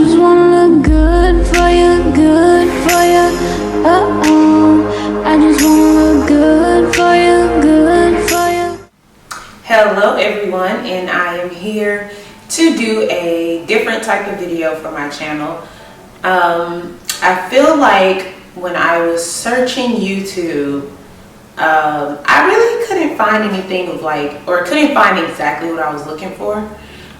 just wanna look good for you, good for you. Uh-oh, I just wanna look good for you, good for you. Hello everyone, and I am here to do a different type of video for my channel. I feel like when I was searching YouTube, I really couldn't find anything of or couldn't find exactly what I was looking for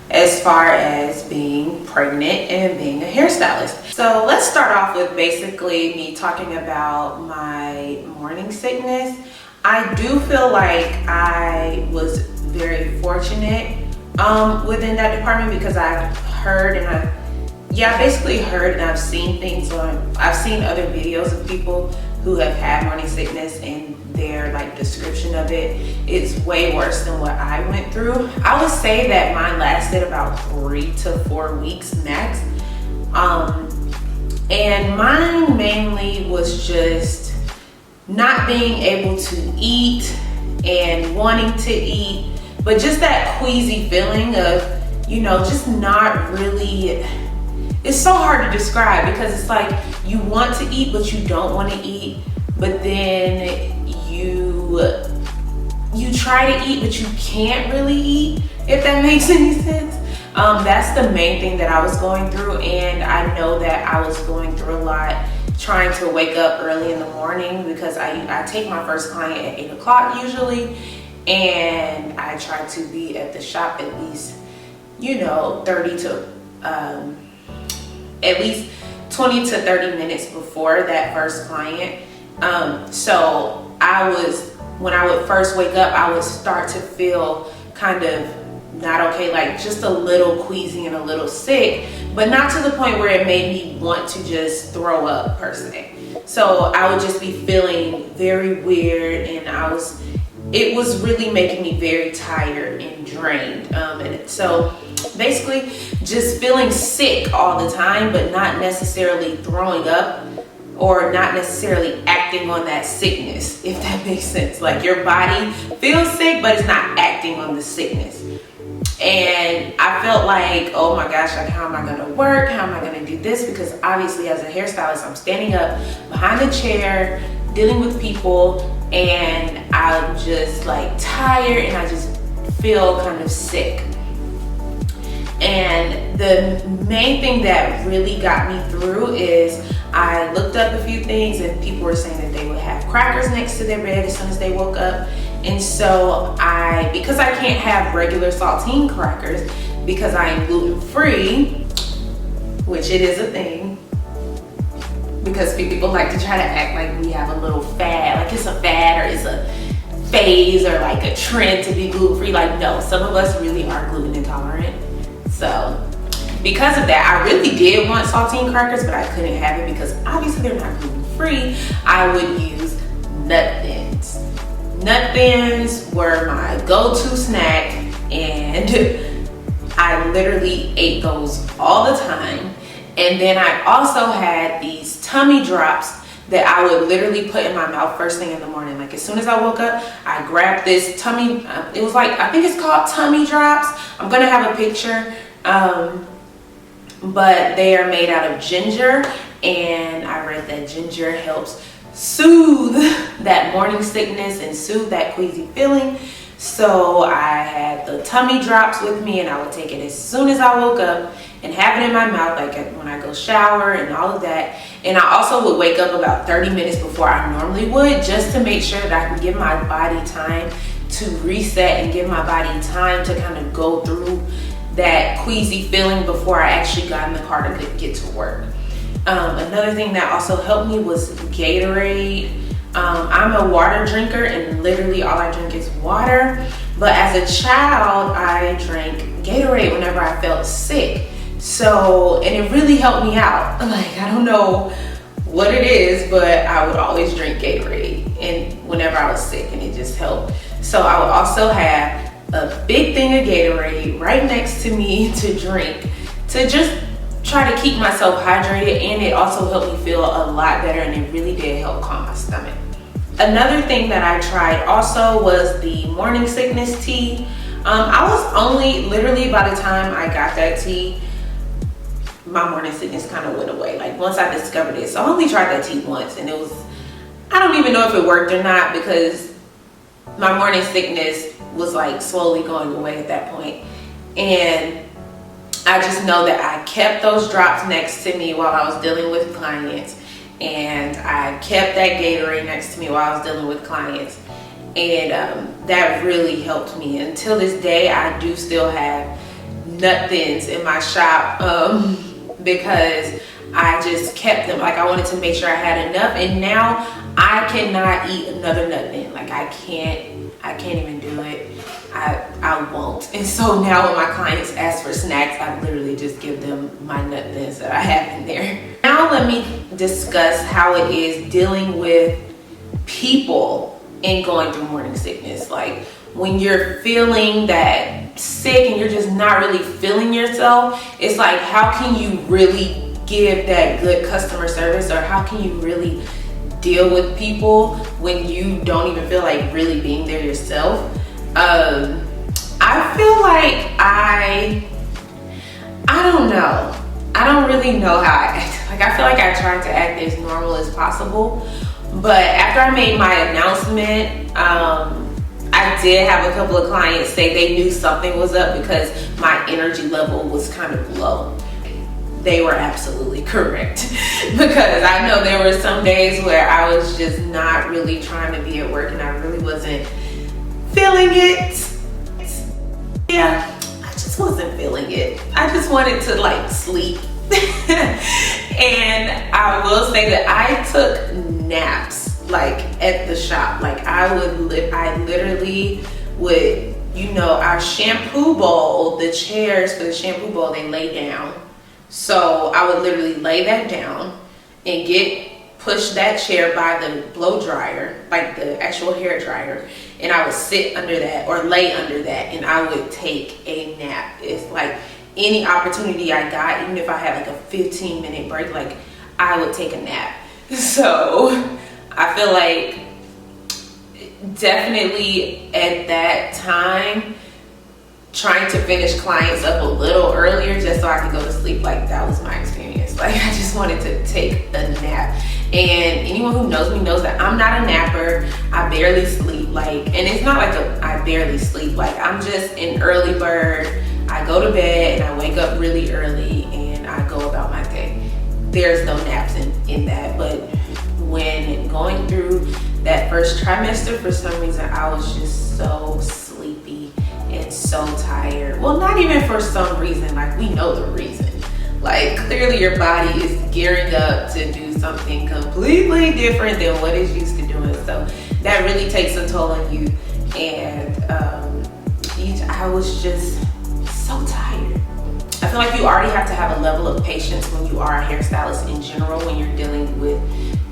as far as being pregnant and being a hairstylist. So let's start off with basically me talking about my morning sickness. I do feel like I was very fortunate within that department, because I've heard and I've seen things I've seen other videos of people who have had morning sickness, and their description of it is way worse than what I went through. I would say that mine lasted about 3 to 4 weeks max. And mine mainly was just not being able to eat and wanting to eat, but just that queasy feeling of, just not really. It's so hard to describe, because it's like you want to eat but you don't want to eat, but then you try to eat but you can't really eat, if that makes any sense. That's the main thing that I was going through, and I know that I was going through a lot trying to wake up early in the morning, because I take my first client at 8 o'clock usually, and I try to be at the shop at least 20 to 30 minutes before that first client. So when I would first wake up, I would start to feel kind of not okay, just a little queasy and a little sick, but not to the point where it made me want to just throw up per se. So I would just be feeling very weird, and it was really making me very tired and drained. And so basically just feeling sick all the time, but not necessarily throwing up or not necessarily acting on that sickness, if that makes sense. Like your body feels sick, but it's not acting on the sickness. And I felt like, oh my gosh, how am I gonna work? How am I gonna do this? Because obviously as a hairstylist, I'm standing up behind the chair, dealing with people, and I'm just tired, and I just feel kind of sick. And the main thing that really got me through is I looked up a few things, and people were saying that they would have crackers next to their bed as soon as they woke up. And so because I can't have regular saltine crackers because I am gluten-free, which it is a thing, because people like to try to act like we have a little fad, like it's a fad or it's a phase or a trend to be gluten-free. No, some of us really are gluten intolerant. So because of that, I really did want saltine crackers, but I couldn't have it because obviously they're not gluten-free. I would use nut thins. Nut thins were my go-to snack, and I literally ate those all the time. And then I also had these tummy drops that I would literally put in my mouth first thing in the morning. As soon as I woke up, I grabbed this tummy, it was I think it's called tummy drops. I'm gonna have a picture, but they are made out of ginger, and I read that ginger helps soothe that morning sickness and soothe that queasy feeling. So I had the tummy drops with me, and I would take it as soon as I woke up and have it in my mouth, when I go shower and all of that. And I also would wake up about 30 minutes before I normally would, just to make sure that I can give my body time to reset and give my body time to kind of go through that queasy feeling before I actually got in the car to get to work. Another thing that also helped me was Gatorade. I'm a water drinker, and literally all I drink is water. But as a child, I drank Gatorade whenever I felt sick. So, and it really helped me out. I don't know what it is, but I would always drink Gatorade and whenever I was sick, and it just helped. So I would also have a big thing of Gatorade right next to me to drink, to just try to keep myself hydrated, and it also helped me feel a lot better, and it really did help calm my stomach. Another thing that I tried also was the morning sickness tea. I was only, literally by the time I got that tea, my morning sickness kind of went away. Like once I discovered it. So I only tried that tea once, and it was, I don't even know if it worked or not, because my morning sickness was like slowly going away at that point. And I just know that I kept those drops next to me while I was dealing with clients, and I kept that Gatorade next to me while I was dealing with clients, and that really helped me. Until this day, I do still have nut thins in my shop because I just kept them. Like I wanted to make sure I had enough, and now I cannot eat another nut thin. Like I can't even do it. I won't. And so now when my clients ask for snacks, I literally just give them my nut thins that I have in there. Now let me discuss how it is dealing with people and going through morning sickness. Like when you're feeling that sick and you're just not really feeling yourself, it's like, how can you really give that good customer service, or how can you really deal with people when you don't even feel like really being there yourself? I feel like I don't know. I don't really know how I act. Like I feel like I tried to act as normal as possible, but after I made my announcement, I did have a couple of clients say they knew something was up because my energy level was kind of low. They were absolutely correct because I know there were some days where I was just not really trying to be at work and I really wasn't feeling it. Yeah, I just wasn't feeling it. I just wanted to like sleep. And I will say that I took naps like at the shop. Like I literally would, you know, our shampoo bowl, the chairs for the shampoo bowl, they lay down. So I would literally lay that down and push that chair by the blow dryer, like the actual hair dryer, and I would sit under that or lay under that, and I would take a nap. It's like any opportunity I got, even if I had like a 15-minute break, like I would take a nap. So I feel like definitely at that time, trying to finish clients up a little earlier just so I could go to sleep, like that was my experience. Like I just wanted to take a nap. And anyone who knows me knows that I'm not a napper. I barely sleep. Like, and it's not like I barely sleep. Like I'm just an early bird. I go to bed and I wake up really early and I go about my day. There's no naps in that. But when going through that first trimester, for some reason I was just so sleepy and so tired. Well, not even for some reason, like we know the reason. Like clearly your body is gearing up to do something completely different than what it's used to doing. So that really takes a toll on you. And I was just so tired. I feel like you already have to have a level of patience when you are a hairstylist in general, when you're dealing with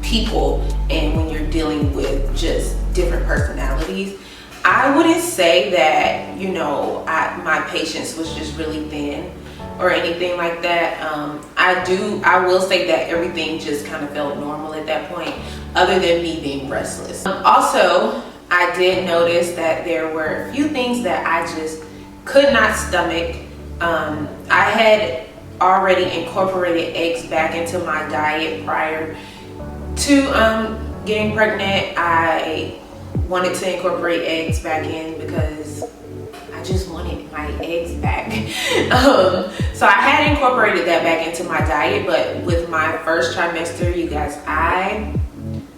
people and when you're dealing with just different personalities. I wouldn't say that, you know, my patience was just really thin or anything like that. I will say that everything just kind of felt normal at that point, other than me being restless. Also, I did notice that there were a few things that I just could not stomach. I had already incorporated eggs back into my diet prior to getting pregnant. I wanted to incorporate eggs back in because I just wanted my eggs back. So I had incorporated that back into my diet, but with my first trimester, you guys, I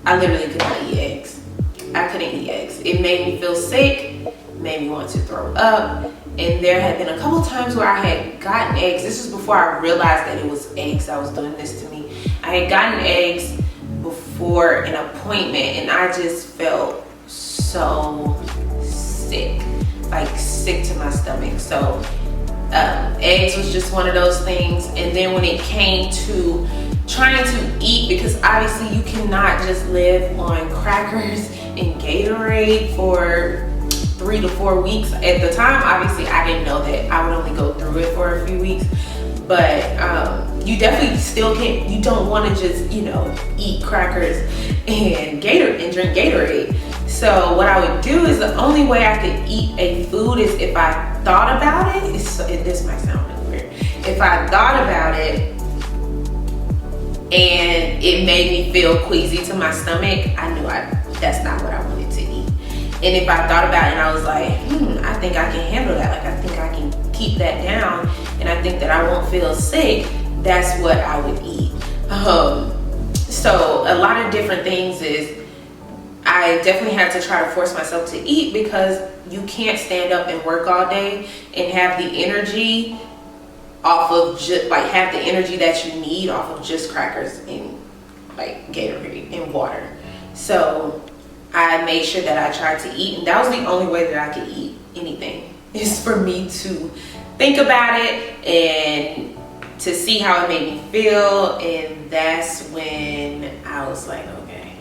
literally could not eat eggs. I couldn't eat eggs. It made me feel sick, made me want to throw up, and there had been a couple times where I had gotten eggs. This was before I realized that it was eggs that was doing this to me. I had gotten eggs before an appointment, and I just felt so sick, like sick to my stomach. So eggs was just one of those things. And then when it came to trying to eat, because obviously you cannot just live on crackers and Gatorade for 3 to 4 weeks. At the time, obviously I didn't know that I would only go through it for a few weeks, but you definitely still can't, you don't want to just, you know, eat crackers and drink Gatorade. So what I would do is, the only way I could eat a food is if I thought about it. This might sound really weird. If I thought about it and it made me feel queasy to my stomach, I knew that's not what I wanted to eat. And if I thought about it and I was like, I think I can handle that, like I think I can keep that down, and I think that I won't feel sick, that's what I would eat. So a lot of different things is, I definitely had to try to force myself to eat, because you can't stand up and work all day and have the energy off of just like have the energy that you need off of just crackers and like Gatorade and water. So I made sure that I tried to eat, and that was the only way that I could eat anything, is for me to think about it and to see how it made me feel. And that's when I was like, okay,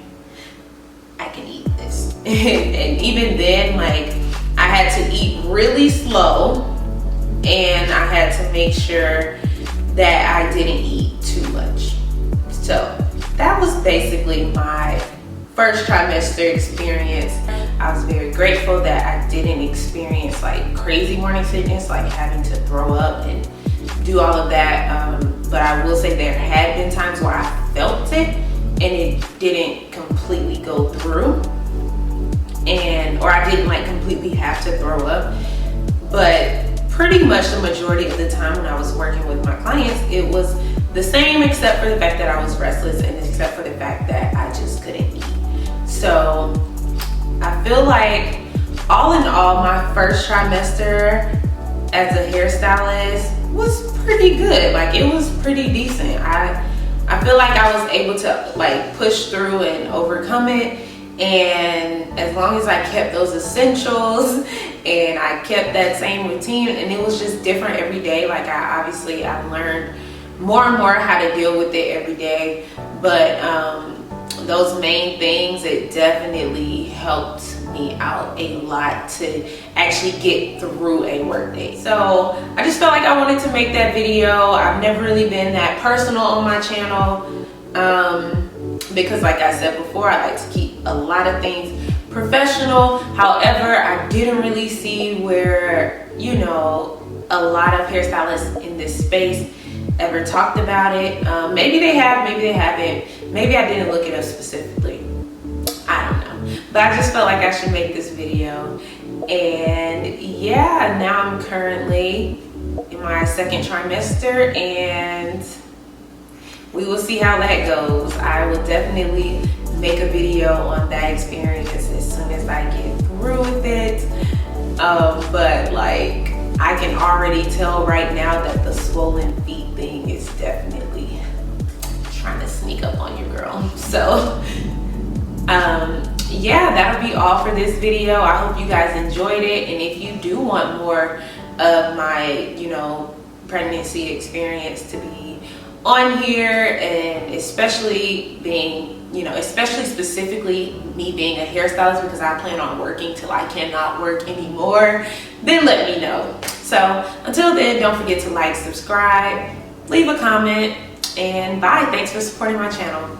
I can eat this. And even then, like, I had to eat really slow, and I had to make sure that I didn't eat too much. So that was basically my first trimester experience. I was very grateful that I didn't experience like crazy morning sickness, like having to throw up and do all of that. But I will say there had been times where I felt it and it didn't completely go through, or I didn't like completely have to throw up. But pretty much the majority of the time when I was working with my clients, it was the same, except for the fact that I was restless, and except for the fact that I just couldn't eat. So I feel like all in all, my first trimester as a hairstylist was pretty good. Like, it was pretty decent. I feel like I was able to like push through and overcome it. And as long as I kept those essentials and I kept that same routine, and it was just different every day. Like, I've learned more and more how to deal with it every day. But those main things, it definitely helped me out a lot to actually get through a work day. So I just felt like I wanted to make that video. I've never really been that personal on my channel, because like I said before, I like to keep a lot of things professional. However, I didn't really see where, you know, a lot of hairstylists in this space ever talked about it. Maybe they have, maybe they haven't. Maybe I didn't look it up specifically. I don't know. But I just felt like I should make this video. And yeah, now I'm currently in my second trimester, and we will see how that goes. I will definitely make a video on that experience as soon as I get through with it. But like, I can already tell right now that the swollen feet thing is definitely trying to sneak up on you, girl. So yeah, that'll be all for this video. I hope you guys enjoyed it, and if you do want more of my, you know, pregnancy experience to be on here, and especially being, you know, especially specifically me being a hairstylist, because I plan on working till I cannot work anymore, then let me know. So until then, don't forget to like, subscribe, leave a comment, and bye. Thanks for supporting my channel.